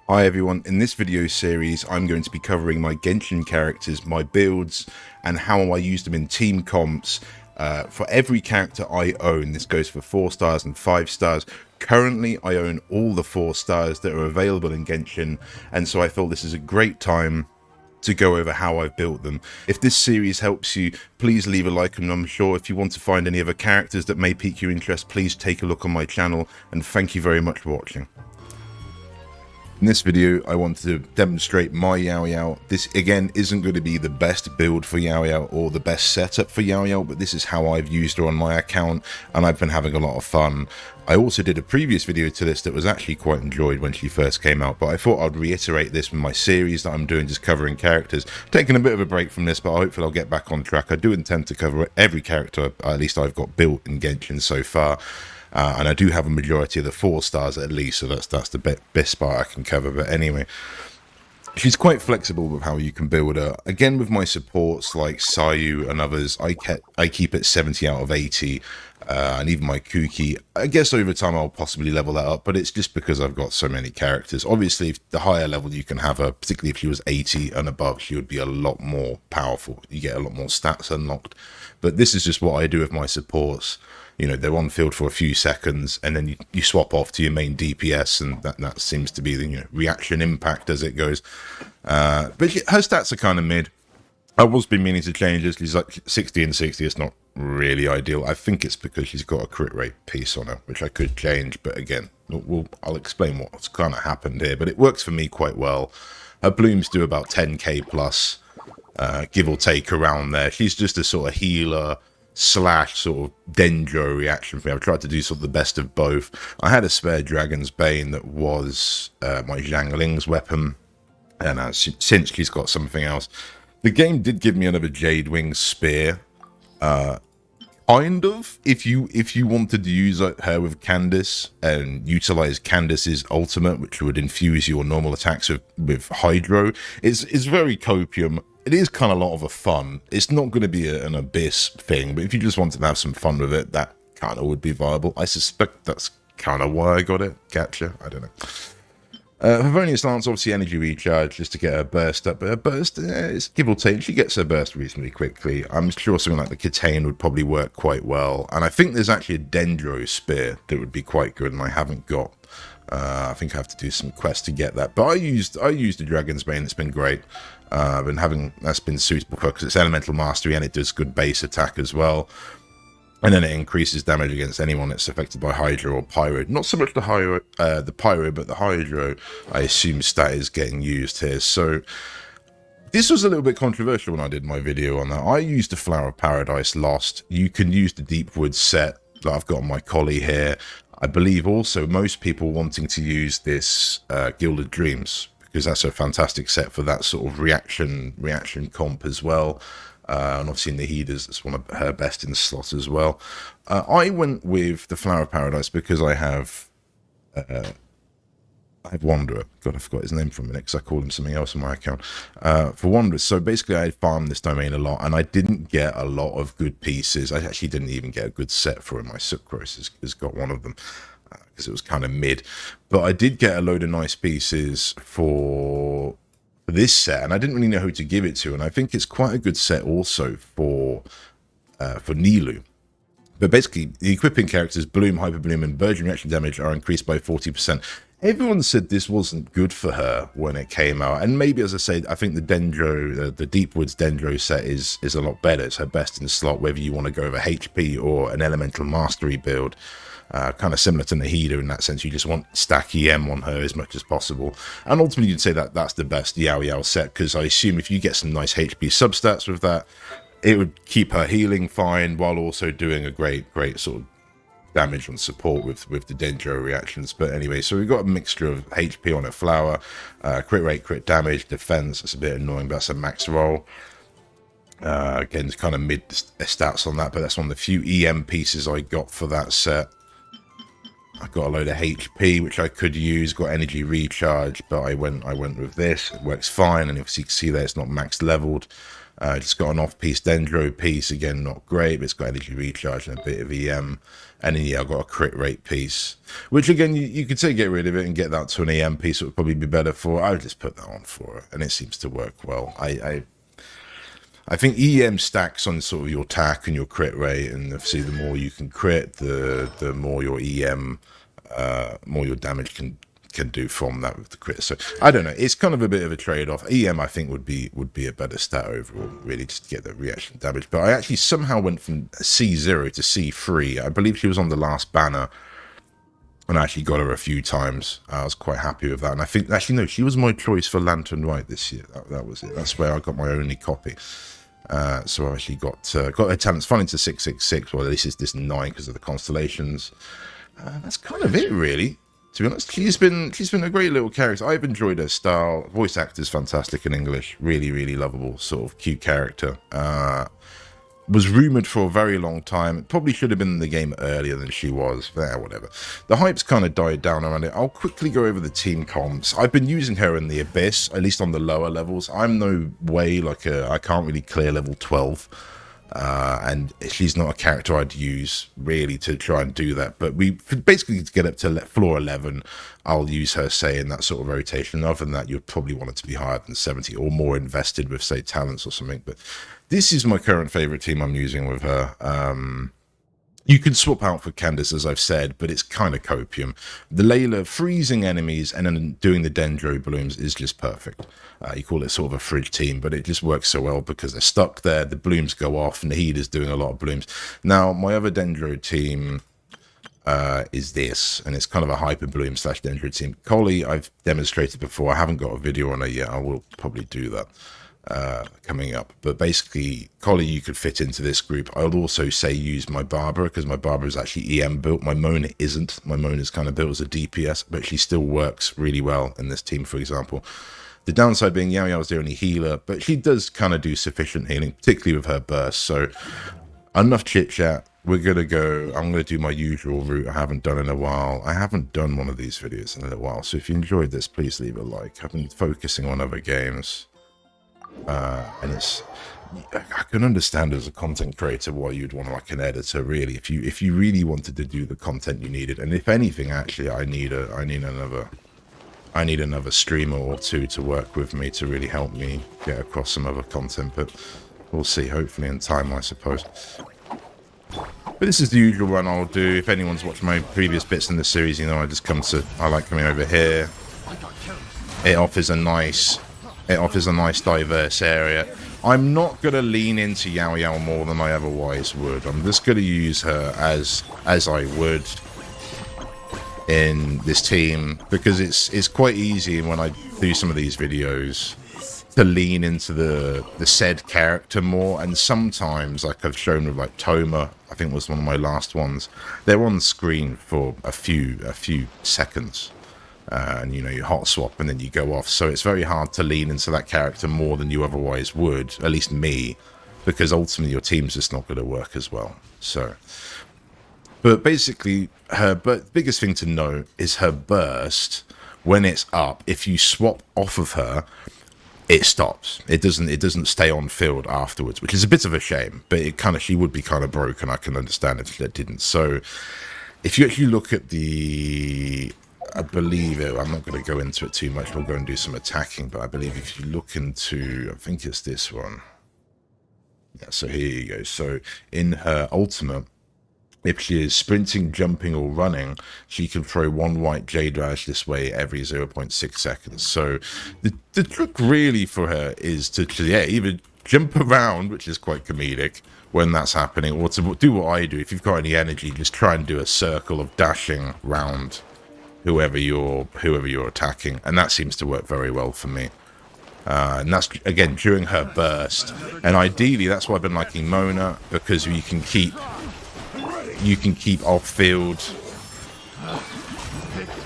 Hi everyone, in this video series I'm going to be covering my Genshin characters, my builds, and how I use them in team comps. For every character I own, this goes for 4 stars and 5 stars. Currently I own all the 4 stars that are available in Genshin, and so I feel this is a great time to go over how I've built them. If this series helps you, please leave a like, and I'm sure if you want to find any other characters that may pique your interest, please take a look on my channel, and thank you very much for watching. In this video, I want to demonstrate my Yaoyao. This, again, isn't going to be the best build for Yaoyao or the best setup for Yaoyao, but this is how I've used her on my account, and I've been having a lot of fun. I also did a previous video to this that was actually quite enjoyed when she first came out, but I thought I'd reiterate this with my series that I'm doing, just covering characters. Taking a bit of a break from this, but hopefully I'll get back on track. I do intend to cover every character, at least I've got built in Genshin so far. And I do have a majority of the 4 stars at least, so that's the best part I can cover. But anyway, she's quite flexible with how you can build her. Again, with my supports like Sayu and others, I keep it 70 out of 80, and even my Kuki. I guess over time I'll possibly level that up, but it's just because I've got so many characters. Obviously, if the higher level you can have her, particularly if she was 80 and above, she would be a lot more powerful. You get a lot more stats unlocked. But this is just what I do with my supports. You know, they're on field for a few seconds, and then you swap off to your main DPS, and that seems to be the reaction impact as it goes. But her stats are kind of mid. I was been meaning to change this. She's like 60 and 60. It's not really ideal. I think it's because she's got a crit rate piece on her, which I could change. But again, I'll explain what's kind of happened here. But it works for me quite well. Her blooms do about 10k plus, give or take around there. She's just a sort of healer slash sort of Dendro reaction for me. I've tried to do sort of the best of both. I had a spare Dragon's Bane that was my Zhang Ling's weapon, and since she's got something else. The game did give me another Jade Wing spear. Kind of, if you wanted to use her with Candice and utilize Candice's ultimate, which would infuse your normal attacks with Hydro, it's very copium. It is kind of a lot of a fun. It's not going to be an Abyss thing, but if you just wanted to have some fun with it, that kind of would be viable. I suspect that's kind of why I got it. Gotcha. I don't know. Favonius Lance, obviously energy recharge just to get her burst up, but her burst is give or take. She gets her burst reasonably quickly. I'm sure something like the Katane would probably work quite well, and I think there's actually a Dendro spear that would be quite good, and I haven't got. I think I have to do some quests to get that, but I used the Dragon's Bane. It's been great. That's been suitable for because it's elemental mastery and it does good base attack as well. And then it increases damage against anyone that's affected by Hydro or Pyro. Not so much the Pyro, but the Hydro, I assume stat is getting used here. So this was a little bit controversial when I did my video on that. I used the Flower of Paradise Lost. You can use the Deepwood set that I've got on my collie here. I believe also most people wanting to use this Gilded Dreams, because that's a fantastic set for that sort of reaction comp as well. And obviously in the heaters, it's one of her best in the slot as well. I went with the Flower of Paradise because I have Wanderer. God, I forgot his name for a minute because I called him something else on my account. For Wanderer, so basically I farmed this domain a lot, and I didn't get a lot of good pieces. I actually didn't even get a good set for him. My Sucrose has got one of them because it was kind of mid. But I did get a load of nice pieces for this set, and I didn't really know who to give it to, and I think it's quite a good set also for Nilou. But basically, the equipping characters Bloom, Hyper Bloom, and Virgin Reaction damage are increased by 40%. Everyone said this wasn't good for her when it came out, and maybe, as I said, I think the Dendro, the Deepwoods Dendro set is a lot better. It's her best in the slot, whether you want to go over HP or an Elemental Mastery build. Kind of similar to Nahida in that sense. You just want stack EM on her as much as possible. And ultimately, you'd say that that's the best Yaoyao set, because I assume if you get some nice HP substats with that, it would keep her healing fine while also doing a great sort of damage on support with the Dendro reactions. But anyway, so we've got a mixture of HP on her Flower, crit rate, crit damage, defense. That's a bit annoying, but that's a max roll. Again, it's kind of mid stats on that, but that's one of the few EM pieces I got for that set. I got a load of HP, which I could use, got energy recharge, but I went with this. It works fine, and obviously you can see there it's not max leveled. Just got an off-piece Dendro piece, again, not great, but it's got energy recharge and a bit of EM. And then, yeah, I've got a crit rate piece, which, again, you could say get rid of it and get that to an EM piece. It would probably be better for. I'll just put that on for it, and it seems to work well. I think EM stacks on sort of your tack and your crit rate, and obviously the more you can crit, the more your EM, more your damage can do from that with the crit. So I don't know. It's kind of a bit of a trade-off. EM I think would be a better stat overall, really, just to get the reaction damage. But I actually somehow went from C0 to C3. I believe she was on the last banner, and I actually got her a few times. I was quite happy with that. And I think, actually, no, she was my choice for Lantern Right this year. That was it. That's where I got my only copy. So I actually got her talents fun into 666. Well, at least it's this 9 because of the constellations. That's kind of it, really. To be honest, she's been a great little character. I've enjoyed her style. Voice actor's fantastic in English. Really, really lovable, sort of cute character. Was rumoured for a very long time. It probably should have been in the game earlier than she was. Whatever. The hype's kind of died down around it. I'll quickly go over the team comps. I've been using her in the Abyss, at least on the lower levels. I'm no way I can't really clear level 12. And she's not a character I'd use really to try and do that, but we basically, to get up to floor 11, I'll use her, say, in that sort of rotation. Other than that, you'd probably want it to be higher than 70 or more invested with, say, talents or something. But this is my current favorite team I'm using with her. You can swap out for Candace, as I've said, but it's kind of copium. The Layla freezing enemies and then doing the Dendro blooms is just perfect. You call it sort of a fridge team, but it just works so well because they're stuck there, the blooms go off, and the healer's doing a lot of blooms. Now, my other Dendro team is this, and it's kind of a hyper bloom / Dendro team. Collie, I've demonstrated before. I haven't got a video on it yet. I will probably do that coming up, but basically Collie you could fit into this group. I would also say use my Barbara, because my Barbara is actually EM built. My Mona isn't. My Mona is kind of built as a DPS, but she still works really well in this team, for example. The downside being Yaoyao is the only healer, but she does kind of do sufficient healing, particularly with her burst. So enough chit chat. We're gonna go. I'm gonna do my usual route. I haven't done in a while. I haven't done one of these videos in a little while, so if you enjoyed this, please leave a like. I've been focusing on other games. And I can understand as a content creator why you'd want like an editor, really, if you really wanted to do the content you needed. And if anything, actually, I need another streamer or two to work with me to really help me get across some other content, but we'll see, hopefully in time, I suppose. But this is the usual run I'll do. If anyone's watched my previous bits in the series, you know, I like coming over here. It offers a nice diverse area. I'm not going to lean into Yaoyao more than I otherwise would. I'm just going to use her as I would in this team, because it's quite easy when I do some of these videos to lean into the said character more. And sometimes, like I've shown with like Toma, I think was one of my last ones, they're on screen for a few seconds. And you know, you hot swap and then you go off, so it's very hard to lean into that character more than you otherwise would, at least me, because ultimately your team's just not going to work as well. So, but basically but biggest thing to note is her burst. When it's up, if you swap off of her, it stops. It doesn't stay on field afterwards, which is a bit of a shame, but she would be kind of broken. I can understand if it didn't. So if you actually look at I believe it, I'm not going to go into it too much, we'll go and do some attacking, but I believe if you look into, I think it's this one. Yeah, so here you go. So in her ultimate, if she is sprinting, jumping, or running, she can throw one white Jade Rash this way every 0.6 seconds. So the trick really for her is to either jump around, which is quite comedic when that's happening, or to do what I do. If you've got any energy, just try and do a circle of dashing round whoever you're attacking, and that seems to work very well for me. And that's again during her burst, and ideally that's why I've been liking Mona, because you can keep off field.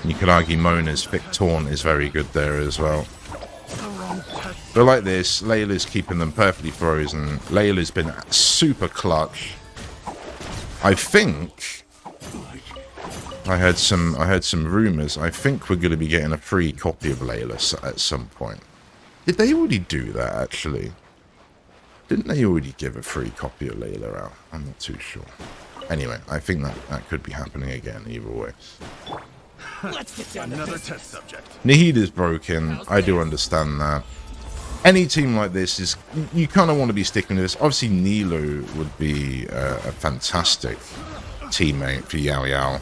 You could argue Mona's Thick Taunt is very good there as well. But like this, Layla's keeping them perfectly frozen. Layla's been super clutch. I think I heard some rumors. I think we're going to be getting a free copy of Layla at some point. Did they already do that, actually? Didn't they already give a free copy of Layla out? I'm not too sure. Anyway, I think that could be happening again either way. Let's get down to another test subject. Nahida's broken. I do understand that. Any team like this is... You kind of want to be sticking to this. Obviously, Nilo would be a fantastic teammate for Yaoyao.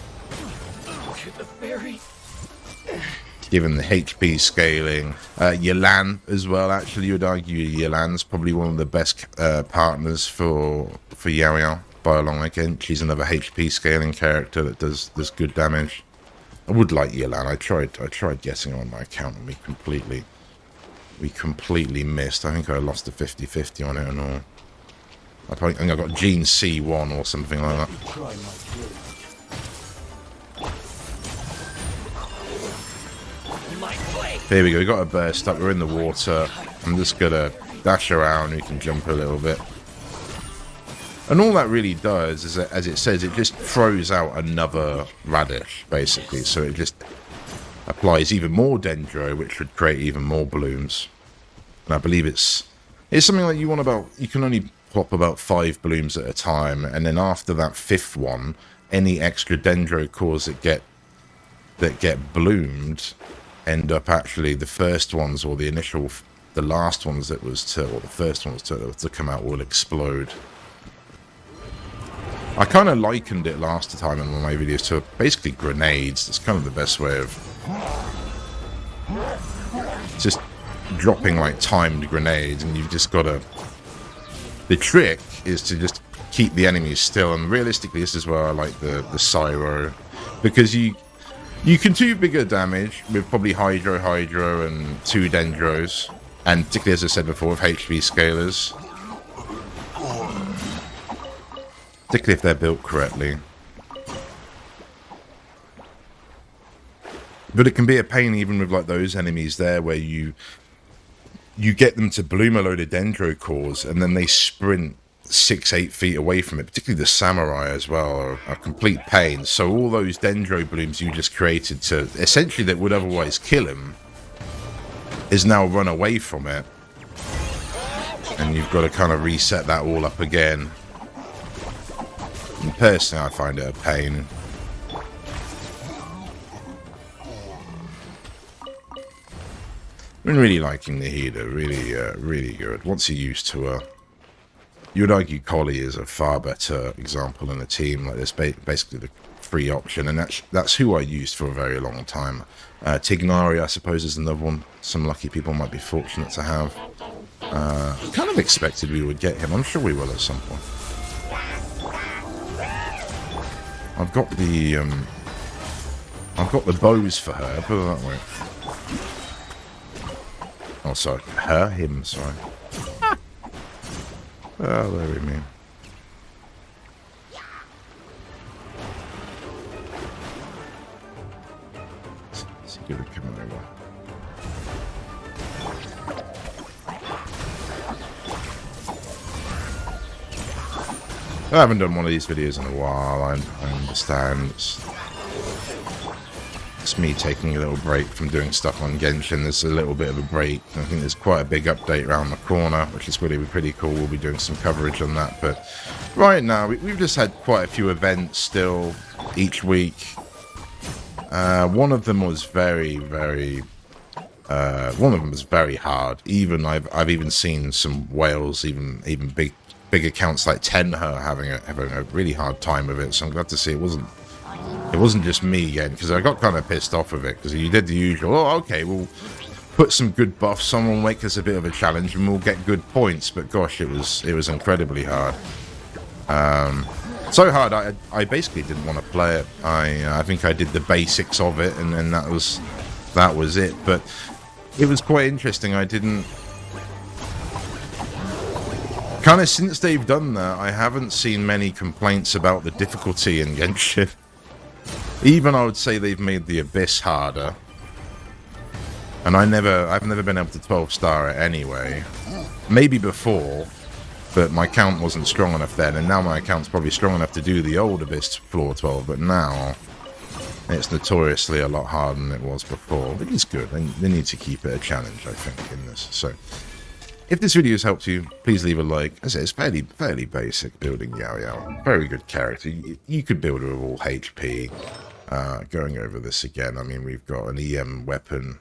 Given the HP scaling. Yelan as well, actually. You would argue Yelan's probably one of the best partners for Yaoyao by a long way. She's another HP scaling character that does good damage. I would like Yelan. I tried getting her on my account and we completely missed. I think I lost a 50-50 on it and all. I think I got Gene C1 or something like that. Here we go, we got a burst up, we're in the water. I'm just gonna dash around, we can jump a little bit. And all that really does is, that, as it says, it just throws out another radish, basically. So it just applies even more Dendro, which would create even more blooms. And I believe it's something like you can only plop about 5 blooms at a time, and then after that 5th one, any extra Dendro cores that get bloomed end up actually the first ones or the last ones that was to, or the first ones to come out will explode. I kind of likened it last time in one of my videos to basically grenades. That's kind of the best way of just dropping like timed grenades, and you've just got to... The trick is to just keep the enemies still, and realistically this is where I like the Syro, because you can do bigger damage with probably Hydro, and 2 Dendros, and particularly as I said before with HP scalers. Particularly if they're built correctly. But it can be a pain even with like those enemies there where you get them to bloom a load of Dendro cores and then they sprint 6-8 feet away from it. Particularly the Samurai as well are a complete pain. So all those Dendro blooms you just created to essentially that would otherwise kill him is now run away from it. And you've got to kind of reset that all up again. And personally, I find it a pain. I've been really liking Nahida, really good. Once you're used to her, you would argue Collie is a far better example in a team like this. Basically, the free option, and that's who I used for a very long time. Tignari, I suppose, is another one. Some lucky people might be fortunate to have. I kind of expected we would get him. I'm sure we will at some point. I've got the bows for her, put it that way. Oh, sorry. Him, sorry. Oh, there we mean. Is he gonna come over? I haven't done one of these videos in a while, I understand. It's me taking a little break from doing stuff on Genshin. There's a little bit of a break. I think there's quite a big update around the corner, which is really pretty cool. We'll be doing some coverage on that. But right now, we've just had quite a few events still each week. One of them was very hard. Even I've even seen some whales, even big accounts like Tenher having a really hard time with it. So I'm glad to see it wasn't just me again, because I got kind of pissed off with it, because you did the usual, oh, okay, we'll put some good buffs on, we'll make this a bit of a challenge, and we'll get good points, but gosh, it was incredibly hard. So hard, I basically didn't want to play it. I think I did the basics of it, and then that was it, but it was quite interesting. I didn't... Kind of since they've done that, I haven't seen many complaints about the difficulty in Genshin. Even I would say they've made the Abyss harder. And I've never been able to 12-star it anyway. Maybe before, but my count wasn't strong enough then, and now my account's probably strong enough to do the old Abyss floor 12, but now it's notoriously a lot harder than it was before. But it's good, and they need to keep it a challenge, I think, in this. So If this video has helped you, please leave a like. As I say, it's fairly basic building Yaoyao. Very good character. You could build her with all HP. Going over this again, I mean, we've got an EM weapon,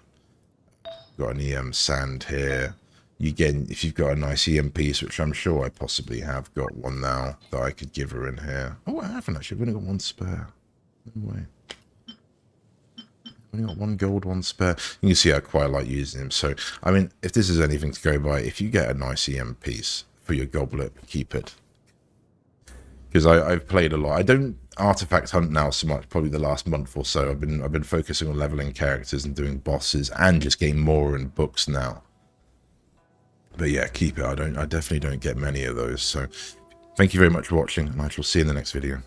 got an EM sand here. Again, if you've got a nice EM piece, which I'm sure I possibly have got one now that I could give her in here. Oh, I haven't actually. I've only got one spare. No way. Only got one gold, one spare. You can see I quite like using him. So, I mean, if this is anything to go by, if you get a nice EM piece for your goblet, keep it. Because I've played a lot. I don't artifact hunt now so much. Probably the last month or so. I've been focusing on leveling characters and doing bosses and just getting more in books now. But yeah, keep it. I definitely don't get many of those. So, thank you very much for watching, and I shall see you in the next video.